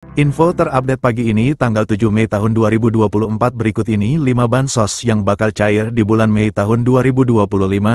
Info terupdate pagi ini tanggal 7 Mei tahun 2024 berikut ini 5 bansos yang bakal cair di bulan Mei tahun 2025.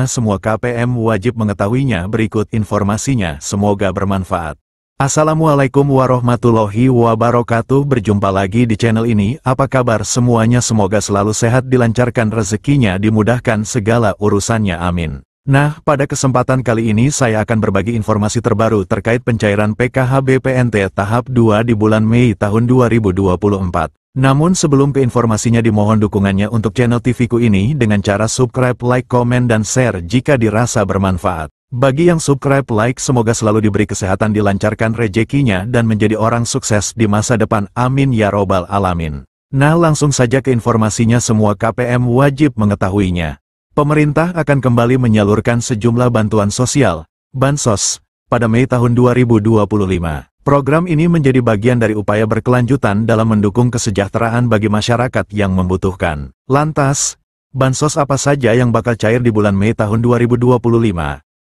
Semua KPM wajib mengetahuinya, berikut informasinya, semoga bermanfaat. Assalamualaikum warahmatullahi wabarakatuh. Berjumpa lagi di channel ini. Apa kabar semuanya? Semoga selalu sehat, dilancarkan rezekinya, dimudahkan segala urusannya, amin. Nah, pada kesempatan kali ini saya akan berbagi informasi terbaru terkait pencairan PKH BPNT tahap 2 di bulan Mei tahun 2024. Namun sebelum ke informasinya, dimohon dukungannya untuk channel TVku ini dengan cara subscribe, like, komen, dan share jika dirasa bermanfaat. Bagi yang subscribe, like, semoga selalu diberi kesehatan, dilancarkan rezekinya, dan menjadi orang sukses di masa depan, amin ya robbal alamin. Nah, langsung saja ke informasinya. Semua KPM wajib mengetahuinya. Pemerintah akan kembali menyalurkan sejumlah bantuan sosial, bansos, pada Mei tahun 2025. Program ini menjadi bagian dari upaya berkelanjutan dalam mendukung kesejahteraan bagi masyarakat yang membutuhkan. Lantas, bansos apa saja yang bakal cair di bulan Mei tahun 2025?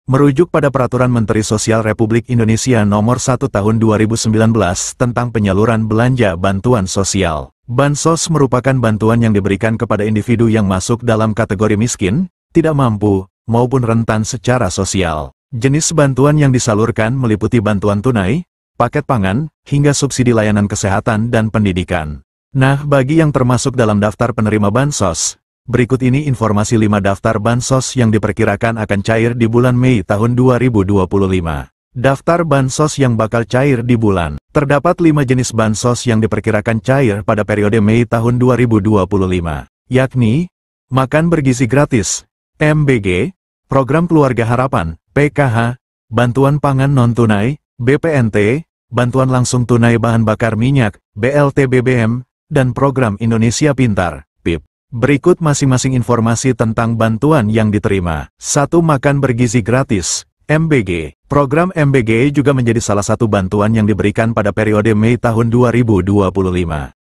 Merujuk pada Peraturan Menteri Sosial Republik Indonesia Nomor 1 Tahun 2019 tentang penyaluran belanja bantuan sosial. Bansos merupakan bantuan yang diberikan kepada individu yang masuk dalam kategori miskin, tidak mampu, maupun rentan secara sosial. Jenis bantuan yang disalurkan meliputi bantuan tunai, paket pangan, hingga subsidi layanan kesehatan dan pendidikan. Nah, bagi yang termasuk dalam daftar penerima bansos, berikut ini informasi 5 daftar bansos yang diperkirakan akan cair di bulan Mei tahun 2025. Daftar bansos yang bakal cair di bulan. Terdapat 5 jenis bansos yang diperkirakan cair pada periode Mei tahun 2025, yakni makan bergizi gratis, MBG, program keluarga harapan, PKH, bantuan pangan non-tunai, BPNT, bantuan langsung tunai bahan bakar minyak, BLT BBM, dan program Indonesia Pintar, PIP. Berikut masing-masing informasi tentang bantuan yang diterima. 1. Makan bergizi gratis, MBG. Program MBG juga menjadi salah satu bantuan yang diberikan pada periode Mei tahun 2025.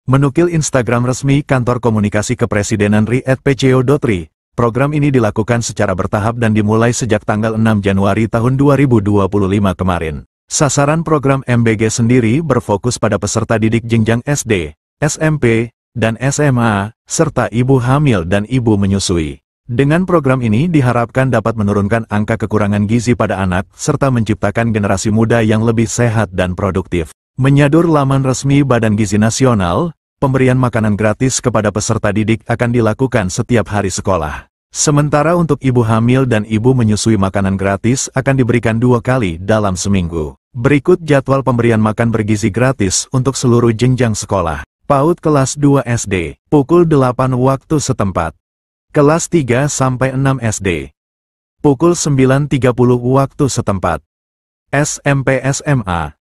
Menukil Instagram resmi Kantor Komunikasi Kepresidenan RI @pco.ri, program ini dilakukan secara bertahap dan dimulai sejak tanggal 6 Januari tahun 2025 kemarin. Sasaran program MBG sendiri berfokus pada peserta didik jenjang SD, SMP, dan SMA, serta ibu hamil dan ibu menyusui. Dengan program ini diharapkan dapat menurunkan angka kekurangan gizi pada anak, serta menciptakan generasi muda yang lebih sehat dan produktif. Menyadur laman resmi Badan Gizi Nasional, pemberian makanan gratis kepada peserta didik akan dilakukan setiap hari sekolah. Sementara untuk ibu hamil dan ibu menyusui, makanan gratis akan diberikan 2 kali dalam seminggu. Berikut jadwal pemberian makan bergizi gratis untuk seluruh jenjang sekolah. PAUD kelas 2 SD, pukul 8 waktu setempat. Kelas 3 sampai 6 SD, pukul 9.30 waktu setempat. SMP SMA,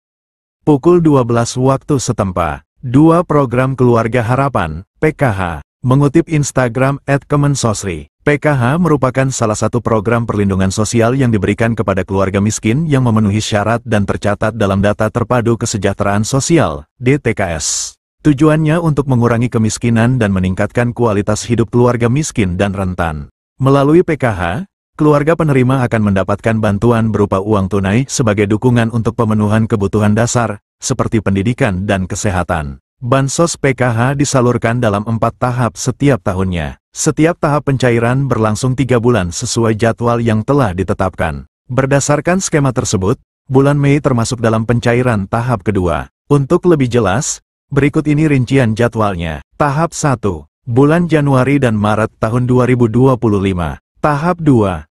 pukul 12 waktu setempat. 2. Program Keluarga Harapan, PKH. Mengutip Instagram @kemensosri, PKH merupakan salah satu program perlindungan sosial yang diberikan kepada keluarga miskin yang memenuhi syarat dan tercatat dalam Data Terpadu Kesejahteraan Sosial, DTKS. Tujuannya untuk mengurangi kemiskinan dan meningkatkan kualitas hidup keluarga miskin dan rentan. Melalui PKH, keluarga penerima akan mendapatkan bantuan berupa uang tunai sebagai dukungan untuk pemenuhan kebutuhan dasar, seperti pendidikan dan kesehatan. Bansos PKH disalurkan dalam 4 tahap setiap tahunnya. Setiap tahap pencairan berlangsung 3 bulan sesuai jadwal yang telah ditetapkan. Berdasarkan skema tersebut, bulan Mei termasuk dalam pencairan tahap kedua. Untuk lebih jelas, berikut ini rincian jadwalnya. Tahap 1, bulan Januari dan Maret tahun 2025. Tahap 2,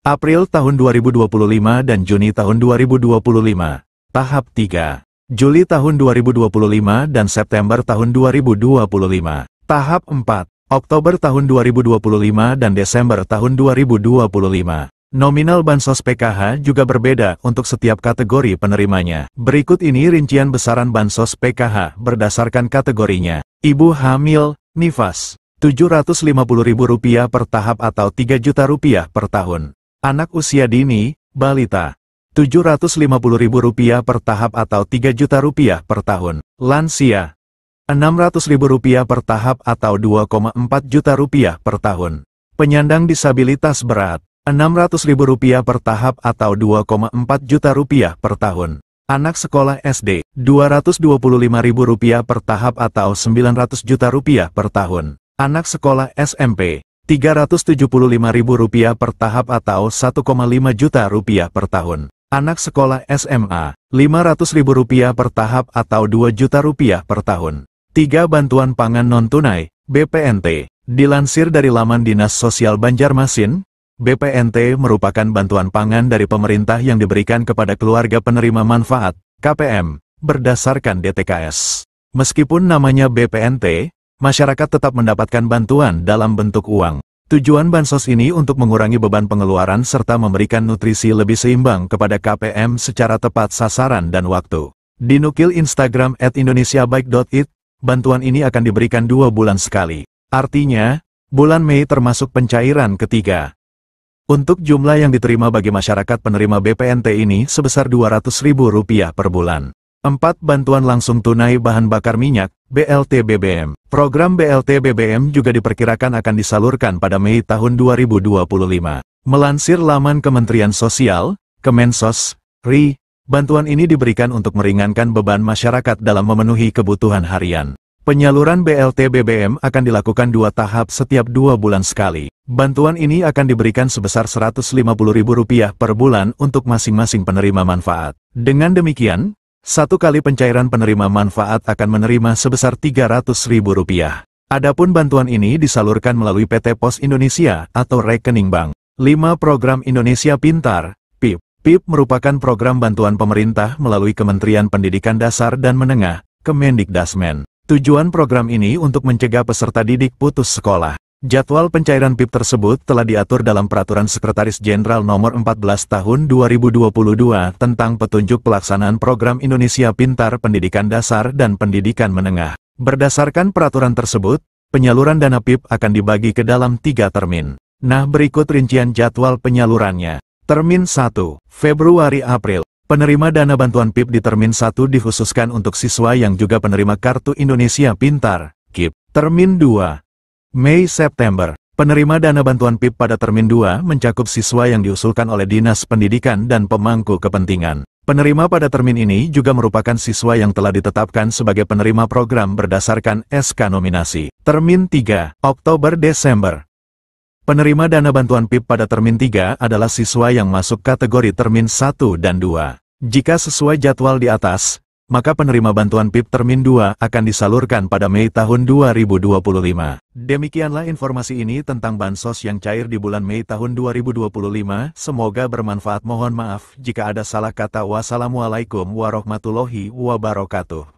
April tahun 2025 dan Juni tahun 2025. Tahap 3, Juli tahun 2025 dan September tahun 2025. Tahap 4, Oktober tahun 2025 dan Desember tahun 2025. Nominal bansos PKH juga berbeda untuk setiap kategori penerimanya. Berikut ini rincian besaran bansos PKH berdasarkan kategorinya. Ibu hamil, nifas, Rp750.000 per tahap atau Rp3.000.000 per tahun. Anak usia dini, balita, Rp750.000 per tahap atau Rp3.000.000 per tahun. Lansia, Rp600.000 per tahap atau Rp2,4 juta per tahun. Penyandang disabilitas berat, Rp600.000 per tahap atau Rp2,4 juta per tahun. Anak sekolah SD, Rp225.000 per tahap atau Rp900 juta per tahun. Anak sekolah SMP, Rp375.000 per tahap atau Rp1,5 juta per tahun. Anak sekolah SMA, Rp500.000 per tahap atau Rp2 juta per tahun. 3. Bantuan pangan non-tunai, BPNT. Dilansir dari laman Dinas Sosial Banjarmasin, BPNT merupakan bantuan pangan dari pemerintah yang diberikan kepada keluarga penerima manfaat, KPM, berdasarkan DTKS. Meskipun namanya BPNT, masyarakat tetap mendapatkan bantuan dalam bentuk uang. Tujuan bansos ini untuk mengurangi beban pengeluaran serta memberikan nutrisi lebih seimbang kepada KPM secara tepat sasaran dan waktu. Dinukil Instagram @indonesiabaik.it, bantuan ini akan diberikan 2 bulan sekali. Artinya, bulan Mei termasuk pencairan ketiga. Untuk jumlah yang diterima bagi masyarakat penerima BPNT ini sebesar Rp200.000 per bulan. 4. Bantuan langsung tunai bahan bakar minyak, BLT BBM. Program BLT BBM juga diperkirakan akan disalurkan pada Mei tahun 2025. Melansir laman Kementerian Sosial, Kemensos, RI, bantuan ini diberikan untuk meringankan beban masyarakat dalam memenuhi kebutuhan harian. Penyaluran BLT BBM akan dilakukan 2 tahap setiap 2 bulan sekali. Bantuan ini akan diberikan sebesar Rp150.000 per bulan untuk masing-masing penerima manfaat. Dengan demikian, 1 kali pencairan penerima manfaat akan menerima sebesar Rp300.000. Adapun bantuan ini disalurkan melalui PT Pos Indonesia atau rekening bank. 5. Program Indonesia Pintar, PIP. PIP merupakan program bantuan pemerintah melalui Kementerian Pendidikan Dasar dan Menengah, Kemendikdasmen. Tujuan program ini untuk mencegah peserta didik putus sekolah. Jadwal pencairan PIP tersebut telah diatur dalam Peraturan Sekretaris Jenderal Nomor 14 Tahun 2022 tentang petunjuk pelaksanaan program Indonesia Pintar Pendidikan Dasar dan Pendidikan Menengah. Berdasarkan peraturan tersebut, penyaluran dana PIP akan dibagi ke dalam 3 termin. Nah, berikut rincian jadwal penyalurannya. Termin 1, Februari-April. Penerima dana bantuan PIP di Termin 1 dikhususkan untuk siswa yang juga penerima Kartu Indonesia Pintar, KIP. Termin 2, Mei-September. Penerima dana bantuan PIP pada Termin 2 mencakup siswa yang diusulkan oleh Dinas Pendidikan dan pemangku kepentingan. Penerima pada termin ini juga merupakan siswa yang telah ditetapkan sebagai penerima program berdasarkan SK nominasi. Termin 3, Oktober-Desember. Penerima dana bantuan PIP pada Termin 3 adalah siswa yang masuk kategori Termin 1 dan 2. Jika sesuai jadwal di atas, maka penerima bantuan PIP Termin 2 akan disalurkan pada Mei tahun 2025. Demikianlah informasi ini tentang bansos yang cair di bulan Mei tahun 2025. Semoga bermanfaat. Mohon maaf jika ada salah kata. Wassalamualaikum warahmatullahi wabarakatuh.